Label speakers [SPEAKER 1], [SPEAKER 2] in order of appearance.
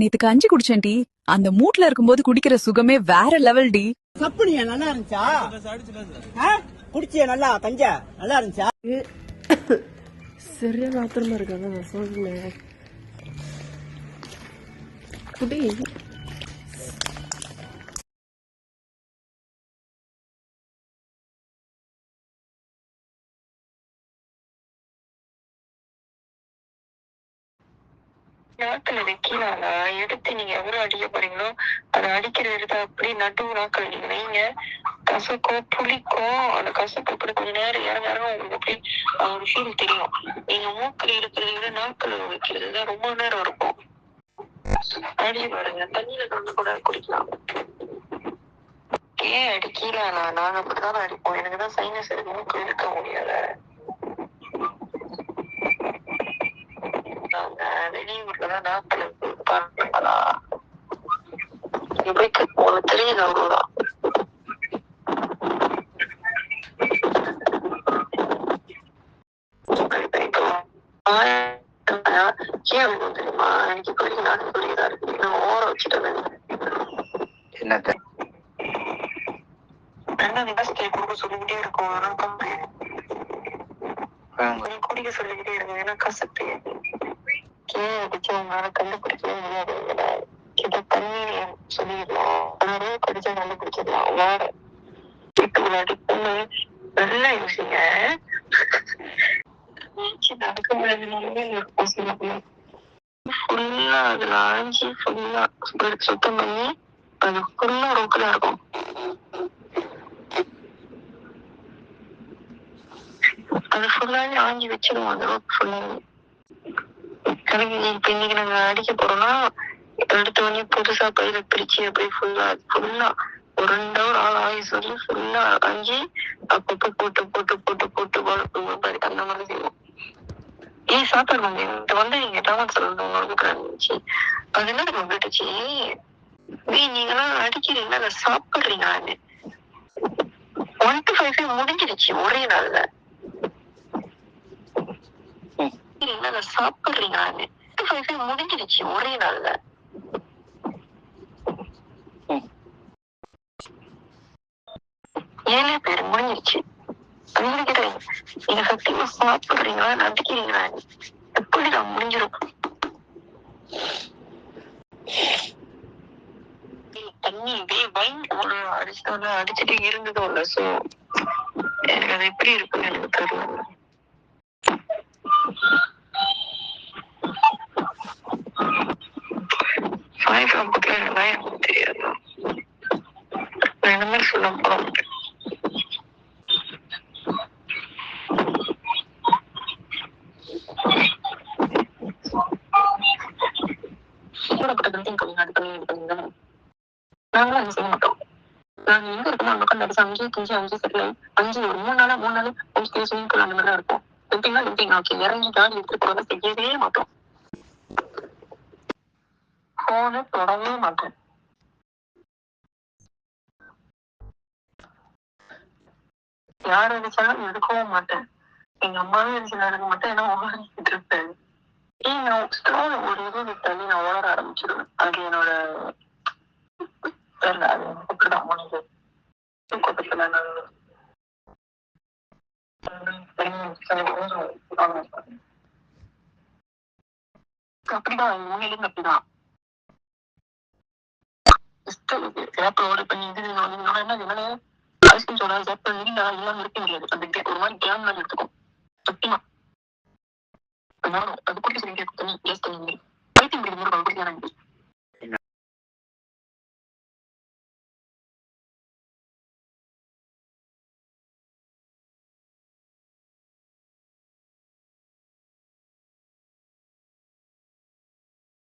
[SPEAKER 1] நேத்துக்கு 5 குடிச்சேன் டி. அந்த மூட்ல இருக்கும்போது குடிக்கிற சுகமே வேற லெவல் டி.
[SPEAKER 2] சப்புனியா நல்லா இருந்துச்சா? குடிச்சியா நல்லா கஞ்சா நல்லா இருந்துச்சா?
[SPEAKER 3] சரியான ஆத்திரமா இருக்காங்க நான் சொல்றேன். குடி
[SPEAKER 4] நாக்கில் வைக்கலாம்ல. எடுத்து நீங்க எவ்வளவு அடிக்க போறீங்களோ அதை அடிக்கிற விதத்தை அப்படி நடுவு நாக்கில் நீங்க வைங்க. கசக்கும் புளிக்கும். அந்த கசப்பு அப்படி கொஞ்ச நேரம் இறங்க உங்களுக்கு அப்படி ஒரு ஃபீல் தெரியும். நீங்க மூக்கில் இருக்கிறத விட நாக்கில் வைக்கிறது தான் ரொம்ப நேரம் இருக்கும். அடிய பாருங்க. தண்ணியில கலந்து கூட குடிக்கலாம். ஏன் அடிக்கலாம்? நாங்க அப்படிதான் அடிப்போம். எனக்குதான் சைனஸ் இருக்கு, மூக்கு இழுக்க முடியாத. வெளியூர்லதான் நாக்கில் பாருங்களா இப்படிக்கு உனக்கு தெரியுது அவ்வளவுதான். ஏன் தெரியுமா? எனக்கு இப்படி நாக்கு புரியுதா இருக்கு. நான் ஓர வச்சுட்டேன். என்னத்த கொடுக்க சொல்லிக்கிட்டே இருக்கும். குடிக்க சொல்லிக்கிட்டே இருக்கு. ஏன்னா கசப்பு ஏன் அடிச்சு உங்களால கண்டுபிடிக்கவே முடியாது. கிட்ட தண்ணி சொல்லிடலாம். நிறைய கடிச்சா கண்டுபிடிச்சிடலாம். வேற வீட்டு விளையாடி பொண்ணு நல்லா யோசிங்க. நடக்க முடியாது. ஃபுல்லா அதுல அரைஞ்சி ஃபுல்லா சுத்தம் பண்ணி அது ஃபுல்லா ரோக்கலா இருக்கும். அது ஃபுல்லாவே ஆஞ்சி வச்சிருவோம். அந்த ரோக் ஃபுல்லாவே கணக்கு. இப்ப இன்னைக்கு நாங்க அடிக்க போறோம்னா எடுத்த உடனே புதுசா பயிர பிரிச்சு அப்படியே ஃபுல்லா ஒரு 2 hour ஆள் ஆகி சொல்லி ஃபுல்லா அரைஞ்சி அப்பப்போ போட்டு போட்டு போட்டு போட்டு பாரு அந்த மாதிரி செய்வோம். ஏன் சாப்பாடு வந்து என்கிட்ட வந்து நீங்க டமாட் சொல்லணும் உங்களுக்கு இருந்துச்சு. அது என்ன நம்ம விட்டுச்சு. நீங்களாம் அடிக்கிறீங்களா அதை சாப்பிடுறீங்களா? 1 to 5 முடிஞ்சிருச்சு ஒரே நாள்ல. அதை சாப்பிடுறீங்களா? 1 to 5 முடிஞ்சிருச்சு ஒரே நாள்ல. 7 பேர் முடிஞ்சிருச்சு. நீங்க சத்தியமா சாப்பிடுறீங்களா நடிக்கிறீங்களா? எப்படி நான் முடிஞ்சிடும். தண்ணி ஒரு அடிச்சுட்டு இருந்ததும் இல்ல. சோ எனக்கு அது எப்படி இருக்குன்னு எனக்கு தெரியல. தெரியாது. நான் இந்த மாதிரி சொல்ல போறோம். நாங்களும் அது செய்ய மாட்டோம். நாங்க எங்க இருக்கோம் அந்த பக்கம் நடிச்சு 5 செட்ல 5 ஒரு 3 நாள் ஸ்விமிங் பூல் அந்த மாதிரி தான் இருக்கும். லிம்பிங் ஓகே இறங்கி காடி எடுத்துட்டு போறத செய்யவே மாட்டோம். போன தொடவே மாட்டேன். யார் அடிச்சாலும் எடுக்கவும் மாட்டேன். எங்க அம்மாவே அடிச்சு எடுக்க மாட்டேன். ஏன்னா ஓடிட்டு இருப்பேன். நான் ஸ்டோன் ஒரு இது தள்ளி நான் ஓட ஆரம்பிச்சிடுவேன். அது என்னோட தெரியல. அது அப்படிதான் முடிஞ்சு தூக்கத்துல அப்படிதான் உண்மையிலும் அப்படிதான். ஓட பண்ணி இது என்ன ஐஸ்கிரீம் சோடா சாப்பிட்டு இல்லாம இருக்க முடியாது. அந்த ஒரு மாதிரி கேம் மாதிரி எடுத்துக்கும். சத்தியமா நானும் அது குடிக்க சொல்லி தண்ணி வேஸ்ட் பண்ணி பைத்தியம் பிடிக்கும் போது குடிக்க